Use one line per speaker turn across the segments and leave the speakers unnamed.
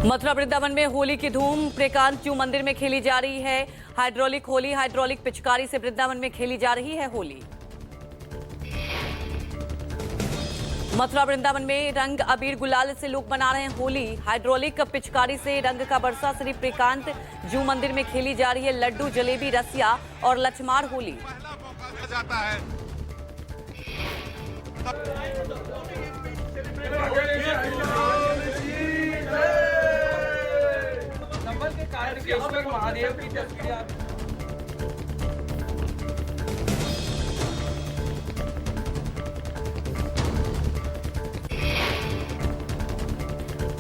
मथुरा वृंदावन में होली की धूम प्रकांत ज्यू मंदिर में खेली जा रही है हाइड्रोलिक होली। हाइड्रोलिक पिचकारी से वृंदावन में खेली जा रही है होली। मथुरा वृंदावन में रंग अबीर गुलाल से लोग मना रहे हैं होली। हाइड्रोलिक पिचकारी से रंग का बरसा श्री प्रकांत ज्यू मंदिर में खेली जा रही है लड्डू, जलेबी, रसिया और लचमार होली।
महादेव की तस्वीरें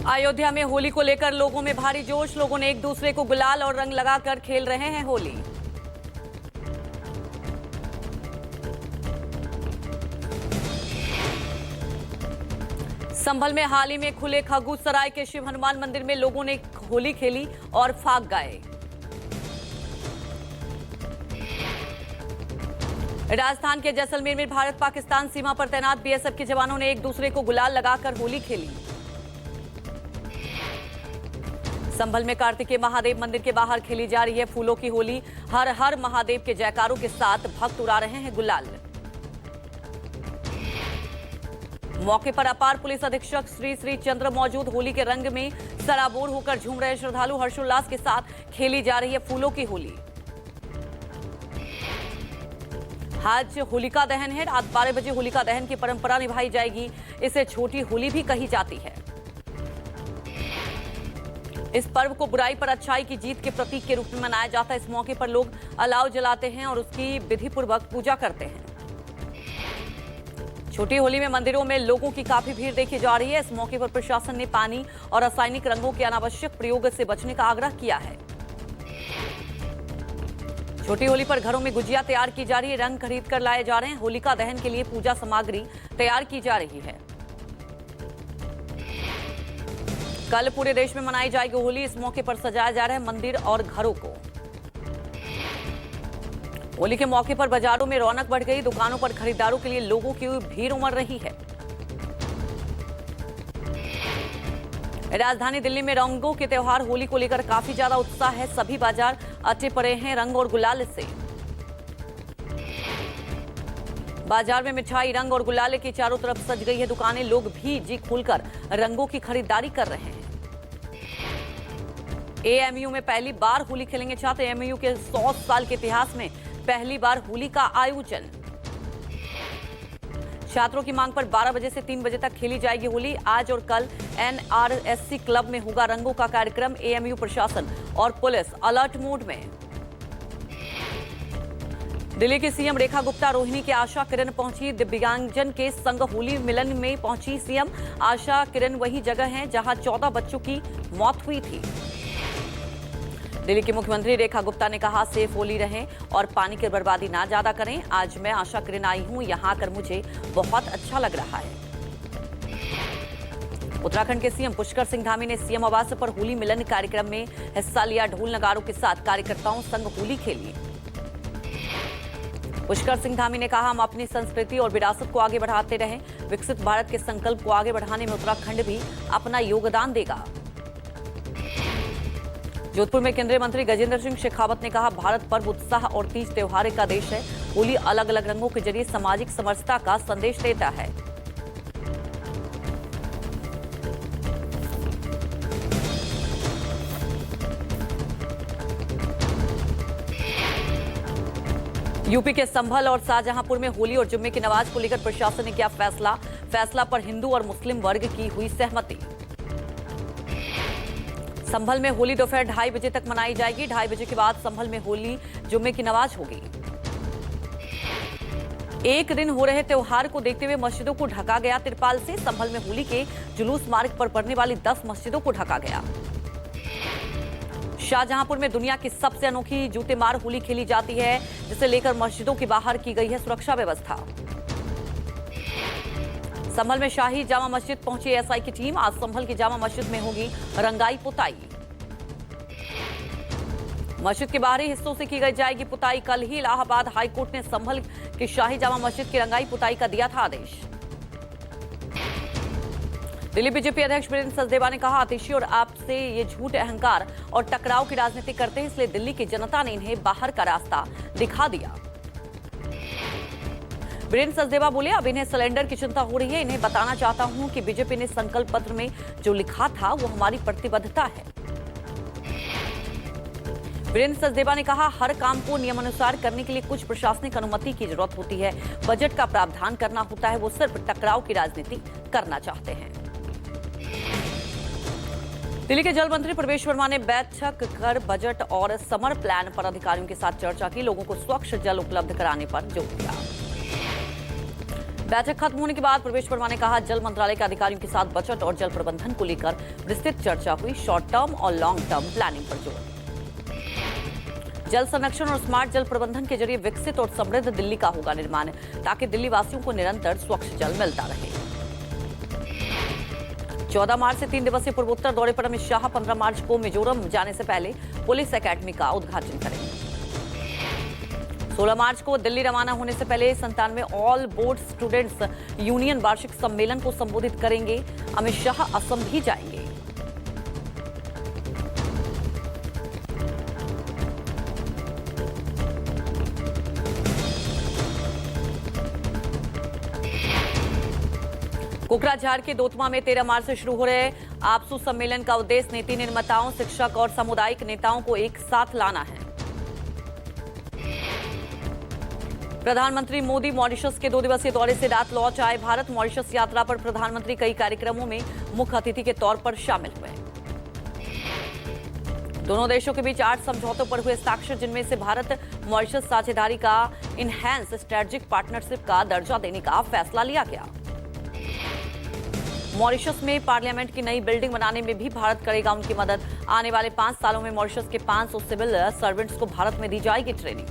अयोध्या में होली को लेकर लोगों में भारी जोश। लोगों ने एक दूसरे को गुलाल और रंग लगाकर खेल रहे हैं होली। संभल में हाल ही में खुले खगूसराय के शिव हनुमान मंदिर में लोगों ने होली खेली और फाग गाए। राजस्थान के जैसलमेर में भारत पाकिस्तान सीमा पर तैनात बीएसएफ के जवानों ने एक दूसरे को गुलाल लगाकर होली खेली। संभल में कार्तिकेय महादेव मंदिर के बाहर खेली जा रही है फूलों की होली। हर हर महादेव के जयकारों के साथ भक्त उड़ा रहे हैं गुलाल। मौके पर अपार पुलिस अधीक्षक श्री श्री चंद्र मौजूद। होली के रंग में सराबोर होकर झूम रहे श्रद्धालु। हर्षोल्लास के साथ खेली जा रही है फूलों की होली। आज होलिका दहन है। रात 12 बजे होलिका दहन की परंपरा निभाई जाएगी। इसे छोटी होली भी कही जाती है। इस पर्व को बुराई पर अच्छाई की जीत के प्रतीक के रूप में मनाया जाता है। इस मौके पर लोग अलाव जलाते हैं और उसकी विधिपूर्वक पूजा करते हैं। छोटी होली में मंदिरों में लोगों की काफी भीड़ देखी जा रही है। इस मौके पर प्रशासन ने पानी और रासायनिक रंगों के अनावश्यक प्रयोग से बचने का आग्रह किया है। छोटी होली पर घरों में गुजिया तैयार की जा रही है। रंग खरीद कर लाए जा रहे हैं। होलिका दहन के लिए पूजा सामग्री तैयार की जा रही है। कल पूरे देश में मनाई जाएगी होली। इस मौके पर सजाया जा रहा है मंदिर और घरों को। होली के मौके पर बाजारों में रौनक बढ़ गई। दुकानों पर खरीदारों के लिए लोगों की भीड़ उमड़ रही है। राजधानी दिल्ली में रंगों के त्योहार होली को लेकर काफी ज्यादा उत्साह है। सभी बाजार अटे पड़े हैं रंग और गुलाल से। बाजार में मिठाई, रंग और गुलाल की चारों तरफ सज गई है दुकानें। लोग भी जी खोलकर रंगों की खरीदारी कर रहे हैं। एएमयू में पहली बार होली खेलेंगे छात्र। एएमयू के 100 साल के इतिहास में पहली बार होली का आयोजन। छात्रों की मांग पर 12 बजे से 3 बजे तक खेली जाएगी होली। आज और कल एनआरएससी क्लब में होगा रंगों का कार्यक्रम। एएमयू प्रशासन और पुलिस अलर्ट मोड में। दिल्ली की सीएम रेखा गुप्ता रोहिणी के आशा किरण पहुंची। दिव्यांगजन के संग होली मिलन में पहुंची सीएम। आशा किरण वही जगह है जहां 14 बच्चों की मौत हुई थी। दिल्ली की मुख्यमंत्री रेखा गुप्ता ने कहा सेफ होली रहें और पानी की बर्बादी ना ज्यादा करें। आज मैं आशा किरण आई हूं, यहां आकर मुझे बहुत अच्छा लग रहा है। उत्तराखंड के सीएम पुष्कर सिंह धामी ने सीएम आवास पर होली मिलन कार्यक्रम में हिस्सा लिया। ढोल नगारों के साथ कार्यकर्ताओं संग होली खेली। पुष्कर सिंह धामी ने कहा हम अपनी संस्कृति और विरासत को आगे बढ़ाते रहें। विकसित भारत के संकल्प को आगे बढ़ाने में उत्तराखंड भी अपना योगदान देगा। जोधपुर में केंद्रीय मंत्री गजेंद्र सिंह शेखावत ने कहा भारत पर्व, उत्साह और तीज त्योहार का देश है। होली अलग अलग रंगों के जरिए सामाजिक समरसता का संदेश देता है। यूपी के संभल और शाहजहांपुर में होली और जुम्मे की नमाज को लेकर प्रशासन ने किया फैसला पर हिंदू और मुस्लिम वर्ग की हुई सहमति। संभल में होली दोपहर 2:30 बजे तक मनाई जाएगी। 2:30 बजे के बाद संभल में होली जुम्मे की नमाज होगी। एक दिन हो रहे त्योहार को देखते हुए मस्जिदों को ढका गया तिरपाल से। संभल में होली के जुलूस मार्ग पर पड़ने वाली 10 मस्जिदों को ढका गया। शाहजहांपुर में दुनिया की सबसे अनोखी जूते मार होली खेली जाती है, जिसे लेकर मस्जिदों के बाहर की गई है सुरक्षा व्यवस्था। संभल में शाही जामा मस्जिद पहुंची एएसआई की टीम। आज संभल की जामा मस्जिद में होगी रंगाई पुताई। मस्जिद के बाहरी हिस्सों से की गई जाएगी पुताई। कल ही इलाहाबाद हाईकोर्ट ने संभल की शाही जामा मस्जिद की रंगाई पुताई का दिया था आदेश। दिल्ली बीजेपी अध्यक्ष वीरेंद्र सचदेवा ने कहा, आतिशी और आपसे ये झूठ, अहंकार और टकराव की राजनीति करते हैं, इसलिए दिल्ली की जनता ने इन्हें बाहर का रास्ता दिखा दिया। वीरेंद्र सचदेवा बोले, अब इन्हें सिलेंडर की चिंता हो रही है। इन्हें बताना चाहता हूं कि बीजेपी ने संकल्प पत्र में जो लिखा था वो हमारी प्रतिबद्धता है। वीरेंद्र सचदेवा ने कहा, हर काम को नियमानुसार करने के लिए कुछ प्रशासनिक अनुमति की जरूरत होती है। बजट का प्रावधान करना होता है। वो सिर्फ टकराव की राजनीति करना चाहते हैं। दिल्ली के जल मंत्री प्रवेश वर्मा ने बैठक कर बजट और समर प्लान पर अधिकारियों के साथ चर्चा की। लोगों को स्वच्छ जल उपलब्ध कराने पर जोर दिया। बैठक खत्म होने के बाद प्रवेश वर्मा ने कहा, जल मंत्रालय के अधिकारियों के साथ बजट और जल प्रबंधन को लेकर विस्तृत चर्चा हुई। शॉर्ट टर्म और लॉन्ग टर्म प्लानिंग पर जोर। जल संरक्षण और स्मार्ट जल प्रबंधन के जरिए विकसित और समृद्ध दिल्ली का होगा निर्माण, ताकि दिल्ली वासियों को निरंतर स्वच्छ जल मिलता रहे। 14 मार्च से 3 दिवसीय पूर्वोत्तर दौरे पर अमित शाह 15 मार्च को मिजोरम जाने से पहले पुलिस एकेडमी का उद्घाटन करेंगे। 16 मार्च को दिल्ली रवाना होने से पहले 97वें ऑल बोर्ड स्टूडेंट्स यूनियन वार्षिक सम्मेलन को संबोधित करेंगे। अमित शाह असम भी जाएंगे। कोकराझार के दोतमा में 13 मार्च से शुरू हो रहे आपसू सम्मेलन का उद्देश्य नीति निर्माताओं, शिक्षक और सामुदायिक नेताओं को एक साथ लाना है। प्रधानमंत्री मोदी मॉरिशस के 2 दिवसीय दौरे से रात लौट आए। भारत मॉरिशस यात्रा पर प्रधानमंत्री कई कार्यक्रमों में मुख्य अतिथि के तौर पर शामिल हुए। दोनों देशों के बीच 8 समझौतों पर हुए हस्ताक्षर, जिनमें से भारत मॉरिशस साझेदारी का इनहैंस स्ट्रेटेजिक पार्टनरशिप का दर्जा देने का फैसला लिया गया। मॉरिशस में पार्लियामेंट की नई बिल्डिंग बनाने में भी भारत करेगा उनकी मदद। आने वाले 5 सालों में मॉरिशस के 500 सिविल सर्वेंट्स को भारत में दी जाएगी ट्रेनिंग।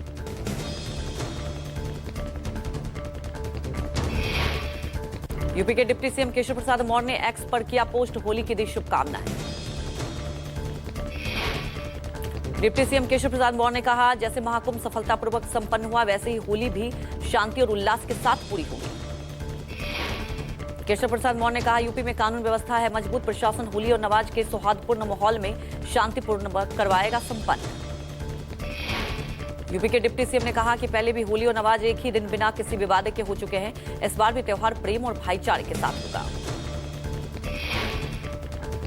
यूपी के डिप्टी सीएम केशव प्रसाद मौर्य ने एक्स पर किया पोस्ट, होली की दी शुभकामनाएं। डिप्टी सीएम केशव प्रसाद मौर्य ने कहा, जैसे महाकुंभ सफलतापूर्वक संपन्न हुआ, वैसे ही होली भी शांति और उल्लास के साथ पूरी होगी। केशव प्रसाद मौर्य ने कहा, यूपी में कानून व्यवस्था है मजबूत, प्रशासन होली और नवाज के सौहार्दपूर्ण माहौल में शांतिपूर्ण करवाएगा संपन्न। यूपी के डिप्टी सीएम ने कहा कि पहले भी होली और नवाज एक ही दिन बिना किसी विवाद के हो चुके हैं। इस बार भी त्योहार प्रेम और भाईचारे के साथ होगा।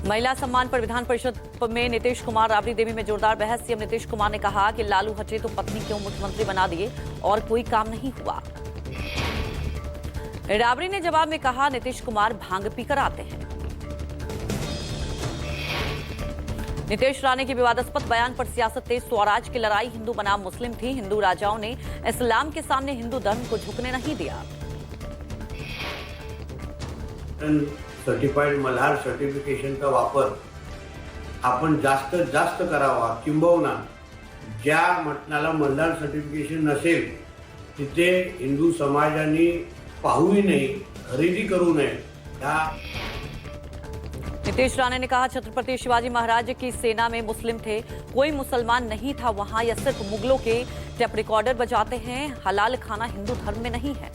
महिला सम्मान पर विधान परिषद में नीतीश कुमार राबड़ी देवी में जोरदार बहस। सीएम नीतीश कुमार ने कहा कि लालू हटे तो पत्नी क्यों मुख्यमंत्री बना दिए और कोई काम नहीं हुआ। राबड़ी ने जवाब में कहा, नीतीश कुमार भांग पीकर आते हैं। नीतीश राणे के विवादास्पद बयान पर सियासत तेज। स्वराज की लड़ाई हिंदू बनाम मुस्लिम थी। हिंदू राजाओं ने इस्लाम के सामने हिंदू धर्म को झुकने नहीं दिया।
सर्टिफाइड मल्हार सर्टिफिकेशनचा वापर आपण जास्तीत जास्त करावा, किंबहुना ज्या मटणाला मल्हार सर्टिफिकेशन नसेल तिथे हिंदू समाजाने पाहूही नहीं, खरेदी करू नये।
नीतीश राणे ने कहा, छत्रपति शिवाजी महाराज की सेना में मुस्लिम थे, कोई मुसलमान नहीं था वहां, या सिर्फ मुगलों के टेप रिकॉर्डर बजाते हैं। हलाल खाना हिंदू धर्म में नहीं है।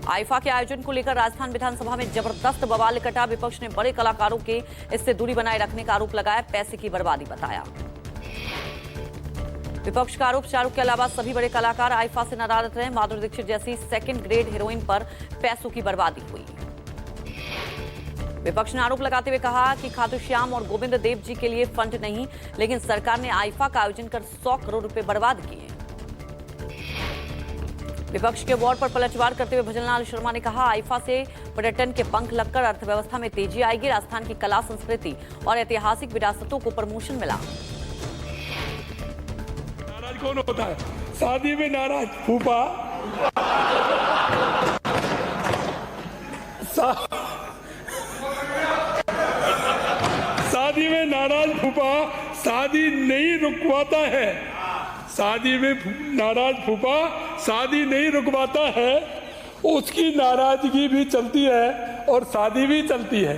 आईफा के आयोजन को लेकर राजस्थान विधानसभा में जबरदस्त बवाल कटा। विपक्ष ने बड़े कलाकारों के इससे दूरी बनाए रखने का आरोप लगाया, पैसे की बर्बादी बताया। विपक्ष का आरोप, शाहरुख के अलावा सभी बड़े कलाकार आईफा से नाराज रहे। माधुरी दीक्षित जैसी सेकंड ग्रेड हीरोइन पर पैसों की बर्बादी हुई। विपक्ष ने आरोप लगाते हुए कहा कि खाटू श्याम और गोविंद देव जी के लिए फंड नहीं, लेकिन सरकार ने आईफा का आयोजन कर 100 करोड़ रुपए बर्बाद किए। विपक्ष के वार्ड पर पलटवार करते हुए भजनलाल शर्मा ने कहा, आईफा से पर्यटन के पंख लगकर अर्थव्यवस्था में तेजी आएगी। राजस्थान की कला, संस्कृति और ऐतिहासिक विरासतों को प्रमोशन मिला।
नाराज कौन होता है? शादी में नाराज फूफा, शादी में नाराज फूफा शादी नहीं रुकवाता है। शादी में नाराज फूफा शादी नहीं रुकवाता है। उसकी नाराजगी भी चलती है और शादी भी चलती है।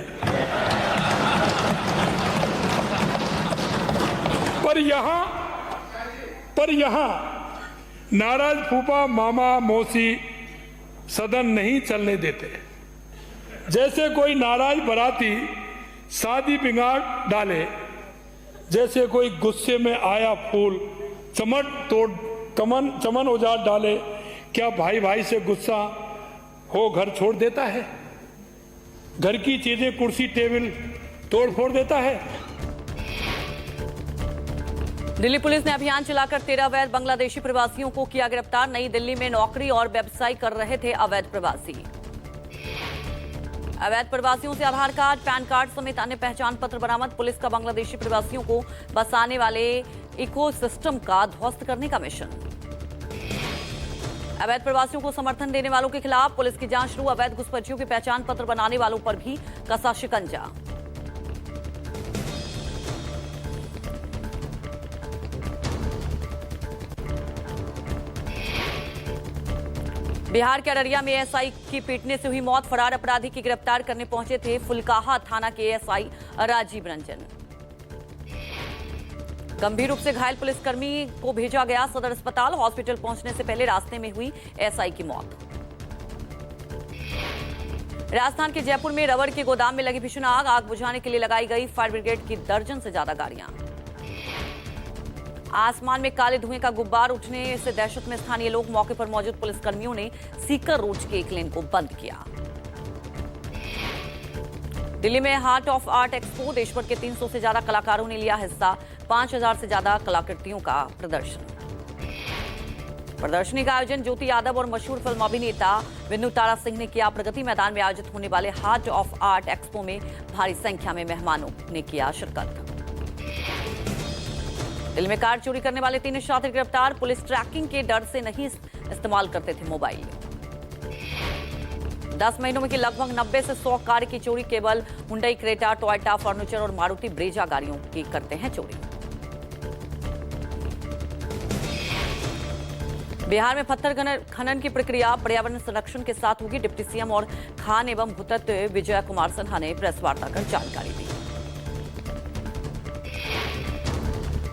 पर यहां नाराज फूफा, मामा, मौसी सदन नहीं चलने देते। जैसे कोई नाराज बराती शादी बिगाड़ डाले, जैसे कोई गुस्से में आया फूल चमन उजाड़ डाले, क्या भाई भाई से गुस्सा हो घर छोड़ देता है? घर की चीजें कुर्सी टेबल तोड़ फोड़ देता है।
दिल्ली पुलिस ने अभियान चलाकर 13 अवैध बांग्लादेशी प्रवासियों को किया गिरफ्तार। नई दिल्ली में नौकरी और व्यवसाय कर रहे थे अवैध प्रवासी। अवैध प्रवासियों से आधार कार्ड, पैन कार्ड समेत अन्य पहचान पत्र बरामद। पुलिस का बांग्लादेशी प्रवासियों को बसाने वाले इकोसिस्टम का ध्वस्त करने का मिशन। अवैध प्रवासियों को समर्थन देने वालों के खिलाफ पुलिस की जांच शुरू। अवैध घुसपैठियों के पहचान पत्र बनाने वालों पर भी कसा शिकंजा। बिहार के अररिया में एएसआई की पीटने से हुई मौत। फरार अपराधी की गिरफ्तार करने पहुंचे थे फुलकाहा थाना के एएसआई राजीव रंजन। गंभीर रूप से घायल पुलिसकर्मी को भेजा गया सदर अस्पताल। हॉस्पिटल पहुंचने से पहले रास्ते में हुई एएसआई की मौत। राजस्थान के जयपुर में रबड़ के गोदाम में लगी भीषण आग। आग बुझाने के लिए लगाई गई फायर ब्रिगेड की दर्जन से ज्यादा गाड़ियां। आसमान में काले धुएं का गुब्बार उठने से दहशत में स्थानीय लोग। मौके पर मौजूद पुलिसकर्मियों ने सीकर रोड के एक लेन को बंद किया। दिल्ली में हार्ट ऑफ आर्ट एक्सपो। देश भर के 300 से ज्यादा कलाकारों ने लिया हिस्सा। 5000 से ज्यादा कलाकृतियों का प्रदर्शन। प्रदर्शनी का आयोजन ज्योति यादव और मशहूर फिल्म अभिनेता विनु तारा सिंह ने किया। प्रगति मैदान में आयोजित होने वाले हार्ट ऑफ आर्ट एक्सपो में भारी संख्या में मेहमानों ने किया शिरकत। दिल्ली में कार चोरी करने वाले 3 छात्र गिरफ्तार। पुलिस ट्रैकिंग के डर से नहीं इस्तेमाल करते थे मोबाइल। 10 महीनों में की लगभग 90 से 100 कार की चोरी। केवल हुंडई क्रेटा, टोयोटा फर्नीचर और मारुति ब्रेजा गाड़ियों की करते हैं चोरी। बिहार में पत्थर खनन की प्रक्रिया पर्यावरण संरक्षण के साथ होगी। डिप्टी सीएम और खान एवं भूतत्व विजय कुमार सिन्हा ने प्रेस वार्ता कर जानकारी दी।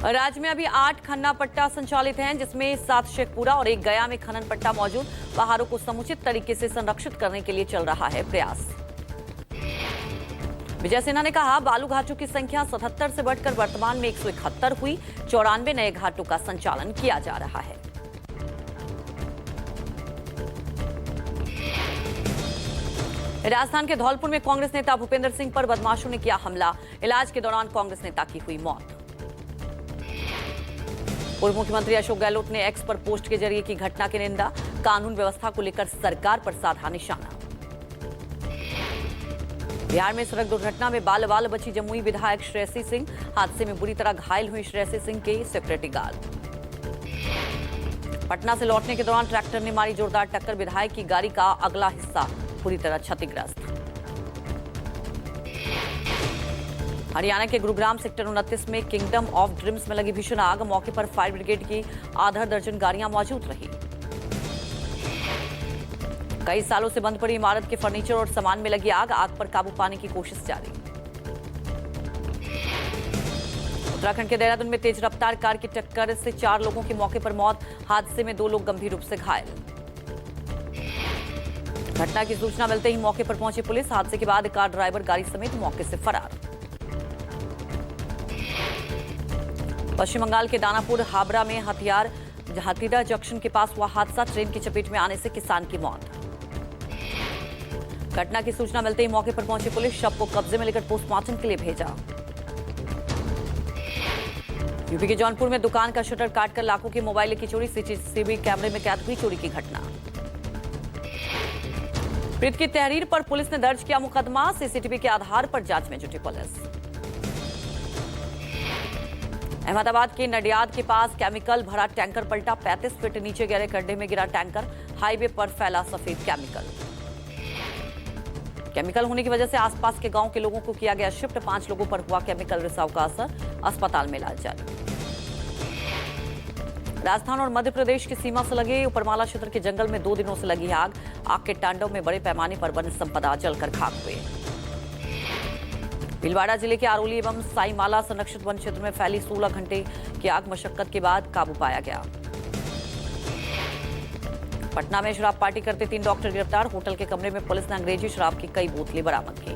राज्य में अभी 8 खन्ना पट्टा संचालित हैं, जिसमें 7 शेखपुरा और 1 गया में खनन पट्टा मौजूद। पहाड़ों को समुचित तरीके से संरक्षित करने के लिए चल रहा है प्रयास। विजय सिन्हा ने कहा, बालू घाटों की संख्या 77 से बढ़कर वर्तमान में 171 हुई। 94 नए घाटों का संचालन किया जा रहा है। राजस्थान के धौलपुर में कांग्रेस नेता भूपेंद्र सिंह पर बदमाशों ने किया हमला। इलाज के दौरान कांग्रेस नेता की हुई मौत। पूर्व मुख्यमंत्री अशोक गहलोत ने एक्स पर पोस्ट के जरिए की घटना की निंदा। कानून व्यवस्था को लेकर सरकार पर साधा निशाना। बिहार में सड़क दुर्घटना में बाल बाल बची जमुई विधायक श्रेयसी सिंह। हादसे में बुरी तरह घायल हुई श्रेयसी सिंह के सिक्योरिटी गार्ड। पटना से लौटने के दौरान ट्रैक्टर ने मारी जोरदार टक्कर। विधायक की गाड़ी का अगला हिस्सा पूरी तरह क्षतिग्रस्त। हरियाणा के गुरुग्राम सेक्टर 29 में किंगडम ऑफ ड्रीम्स में लगी भीषण आग। मौके पर फायर ब्रिगेड की आधा दर्जन गाड़ियां मौजूद रही। कई सालों से बंद पड़ी इमारत के फर्नीचर और सामान में लगी आग। आग पर काबू पाने की कोशिश जारी। उत्तराखंड के देहरादून में तेज रफ्तार कार की टक्कर से 4 लोगों की मौके पर मौत। हादसे में 2 लोग गंभीर रूप से घायल। घटना की सूचना मिलते ही मौके पर पहुंची पुलिस। हादसे के बाद कार ड्राइवर गाड़ी समेत मौके से फरार। पश्चिम बंगाल के दानापुर हाबड़ा में हाथीदा जंक्शन के पास हुआ हादसा। ट्रेन की चपेट में आने से किसान की मौत। घटना की सूचना मिलते ही मौके पर पहुंची पुलिस। शव को कब्जे में लेकर पोस्टमार्टम के लिए भेजा। यूपी के जौनपुर में दुकान का शटर काटकर लाखों की मोबाइल की चोरी। सीसीटीवी कैमरे में कैद हुई चोरी की घटना। प्रीत की तहरीर पर पुलिस ने दर्ज किया मुकदमा। सीसीटीवी के आधार पर जांच में जुटी पुलिस। अहमदाबाद के नडियाद के पास केमिकल भरा टैंकर पलटा। 35 फीट नीचे गहरे गड्ढे में गिरा टैंकर। हाईवे पर फैला सफेद केमिकल होने की वजह से आसपास के गांव के लोगों को किया गया शिफ्ट। 5 लोगों पर हुआ केमिकल रिसाव का असर। अस्पताल में इलाज जारी। राजस्थान और मध्य प्रदेश की सीमा से लगे उपरमाला क्षेत्र के जंगल में 2 दिनों से लगी आग। आग के तांडव में बड़े पैमाने पर वन संपदा जलकर खाक हुए। भीलवाड़ा जिले के आरोली एवं साईमाला संरक्षित वन क्षेत्र में फैली 16 घंटे की आग मशक्कत के बाद काबू पाया गया। पटना में शराब पार्टी करते 3 डॉक्टर गिरफ्तार। होटल के कमरे में पुलिस ने अंग्रेजी शराब की कई बोतलें बरामद की।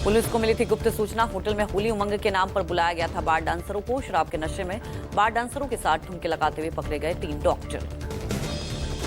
पुलिस को मिली थी गुप्त सूचना। होटल में होली उमंग के नाम पर बुलाया गया था बार डांसरों को। शराब के नशे में बार डांसरों के साथ ठुमके लगाते हुए पकड़े गए 3 डॉक्टर।